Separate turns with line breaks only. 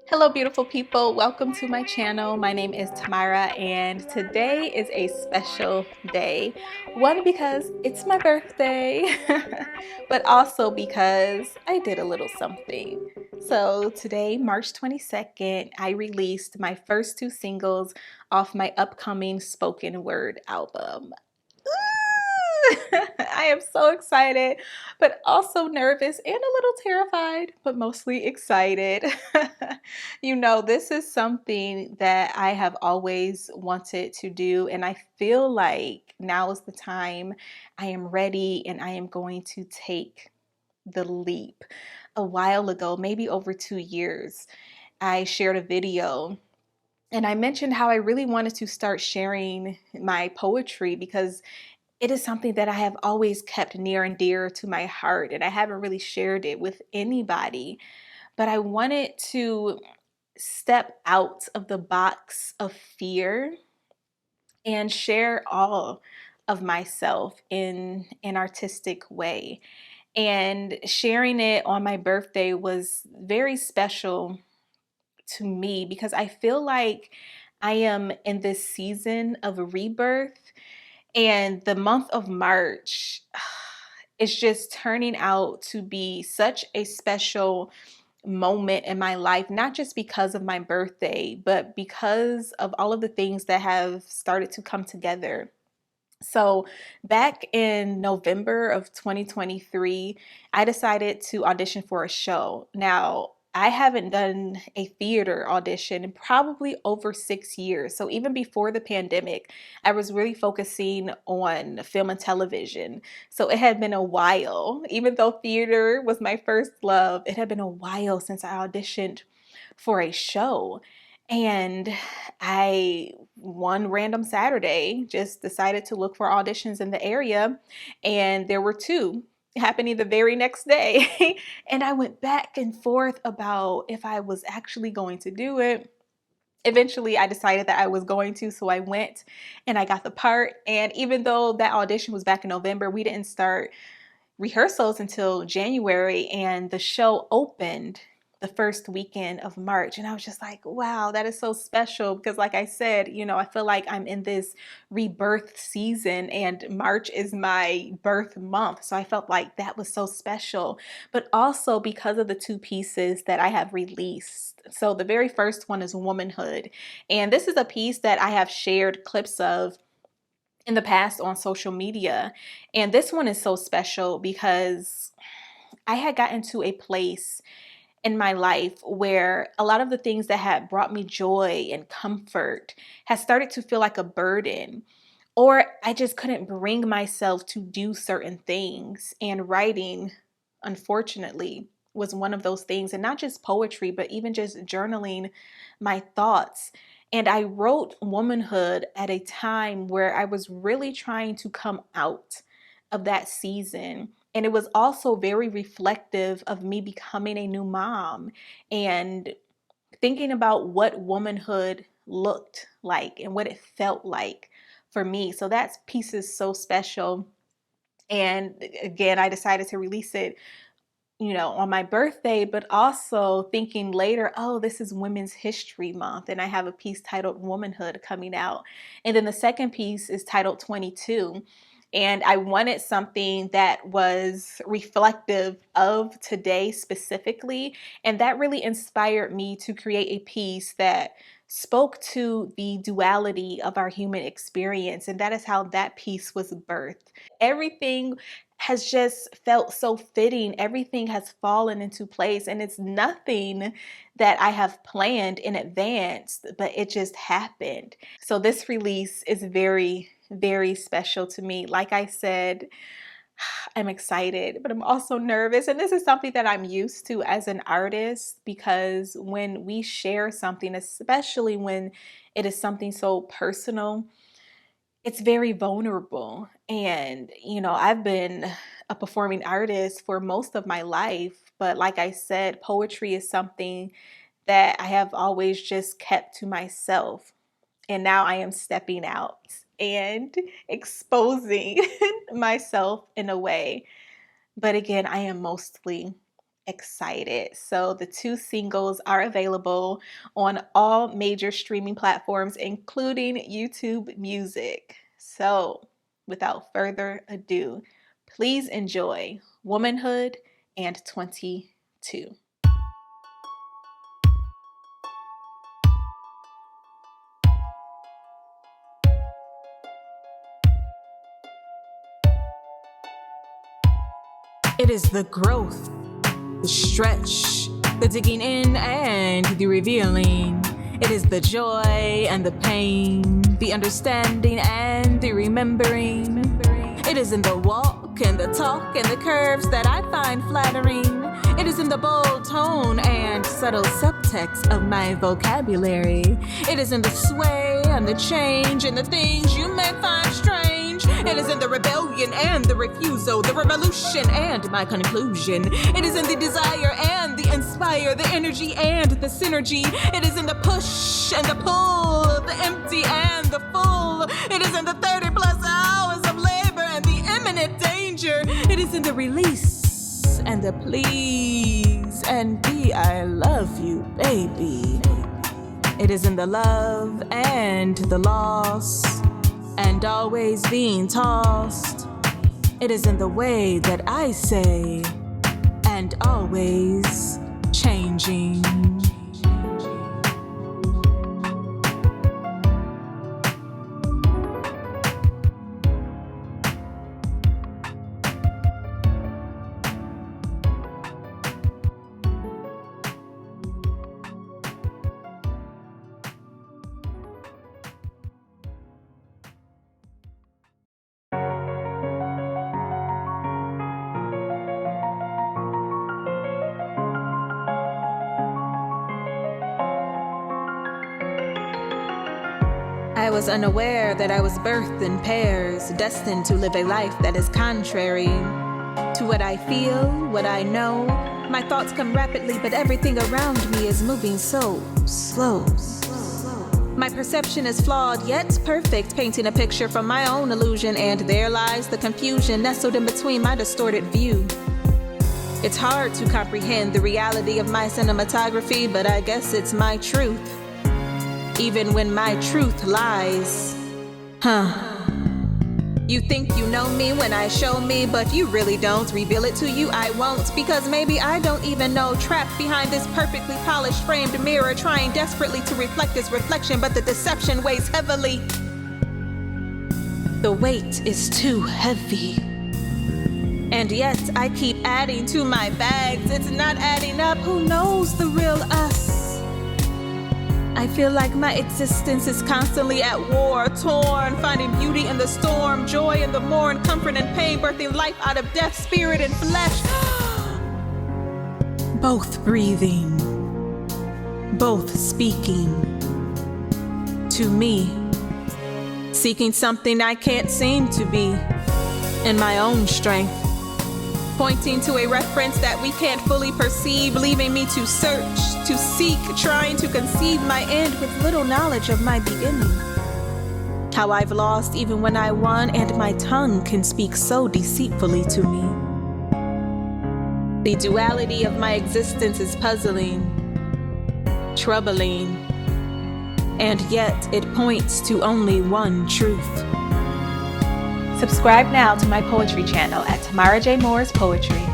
Hello beautiful people, welcome to my channel. My name is Tamara and today is a special day. One, because it's my birthday, but also because I did a little something. So today, March 22nd, I released my first two singles off my upcoming spoken word album. I am so excited, but also nervous and a little terrified, but mostly excited. You know, this is something that I have always wanted to do, and I feel like now is the time. I am ready and I am going to take the leap. A while ago, maybe over 2 years, I shared a video and I mentioned how I really wanted to start sharing my poetry because it is something that I have always kept near and dear to my heart, and I haven't really shared it with anybody. But I wanted to step out of the box of fear and share all of myself in an artistic way. And sharing it on my birthday was very special to me because I feel like I am in this season of rebirth, and the month of March is just turning out to be such a special moment in my life, not just because of my birthday, but because of all of the things that have started to come together. So, back in November of 2023, I decided to audition for a show. Now, I haven't done a theater audition in probably over 6 years. So, even before the pandemic, I was really focusing on film and television. So, it had been a while. Even though theater was my first love, it had been a while since I auditioned for a show. And I, one random Saturday, just decided to look for auditions in the area, and there were two happening the very next day. And I went back and forth about if I was actually going to do it. Eventually, I decided that I was going to, so I went and I got the part. And even though that audition was back in November, we didn't start rehearsals until January, and the show opened the first weekend of March. And I was just like, wow, that is so special because, like I said, you know, I feel like I'm in this rebirth season, and March is my birth month. So I felt like that was so special, but also because of the two pieces that I have released. So the very first one is Womanhood. And this is a piece that I have shared clips of in the past on social media. And this one is so special because I had gotten to a place in my life where a lot of the things that had brought me joy and comfort had started to feel like a burden, or I just couldn't bring myself to do certain things. And writing, unfortunately, was one of those things. And not just poetry, but even just journaling my thoughts. And I wrote Womanhood at a time where I was really trying to come out of that season. And it was also very reflective of me becoming a new mom and thinking about what womanhood looked like and what it felt like for me. So that piece is so special. And again, I decided to release it, you know, on my birthday, but also thinking later, oh, this is Women's History Month, and I have a piece titled Womanhood coming out. And then the second piece is titled 22. And I wanted something that was reflective of today specifically. And that really inspired me to create a piece that spoke to the duality of our human experience. And that is how that piece was birthed. Everything has just felt so fitting. Everything has fallen into place, and it's nothing that I have planned in advance, but it just happened. So this release is very, very special to me. Like I said, I'm excited, but I'm also nervous. And this is something that I'm used to as an artist, because when we share something, especially when it is something so personal, it's very vulnerable. And, you know, I've been a performing artist for most of my life, but like I said, poetry is something that I have always just kept to myself. And now I am stepping out and exposing myself in a way. But again, I am mostly excited. So the two singles are available on all major streaming platforms, including YouTube Music. So without further ado, please enjoy Womanhood and 22.
It is the growth, the stretch, the digging in and the revealing. It is the joy and the pain, the understanding and the remembering. It is in the walk and the talk and the curves that I find flattering. It is in the bold tone and subtle subtext of my vocabulary. It is in the sway and the change and the things you may find strange. It is in the rebellion and the refusal, the revolution and my conclusion. It is in the desire and the inspire, the energy and the synergy. It is in the push and the pull, the empty and the full. It is in the 30 plus hours of labor and the imminent danger. It is in the release and the please and the I love you, baby. It is in the love and the loss and always being tossed. It is in the way that I say and always changing. I was unaware that I was birthed in pairs, destined to live a life that is contrary to what I feel, what I know. My thoughts come rapidly, but everything around me is moving so slow. My perception is flawed, yet perfect, painting a picture from my own illusion, and there lies the confusion nestled in between my distorted view. It's hard to comprehend the reality of my cinematography, but I guess it's my truth. Even when my truth lies. You think you know me when I show me, but you really don't. Reveal it to you, I won't, because maybe I don't even know. Trapped behind this perfectly polished framed mirror, trying desperately to reflect this reflection, but the deception weighs heavily. The weight is too heavy. And yet I keep adding to my bags. It's not adding up. Who knows the real us? I feel like my existence is constantly at war, torn, finding beauty in the storm, joy in the morn, comfort and pain, birthing life out of death, spirit and flesh. Both breathing, both speaking to me, seeking something I can't seem to be in my own strength. Pointing to a reference that we can't fully perceive, leaving me to search, to seek, trying to conceive my end with little knowledge of my beginning. How I've lost even when I won, and my tongue can speak so deceitfully to me. The duality of my existence is puzzling, troubling, and yet it points to only one truth.
Subscribe now to my poetry channel at Tamara J. Moore's Poetry.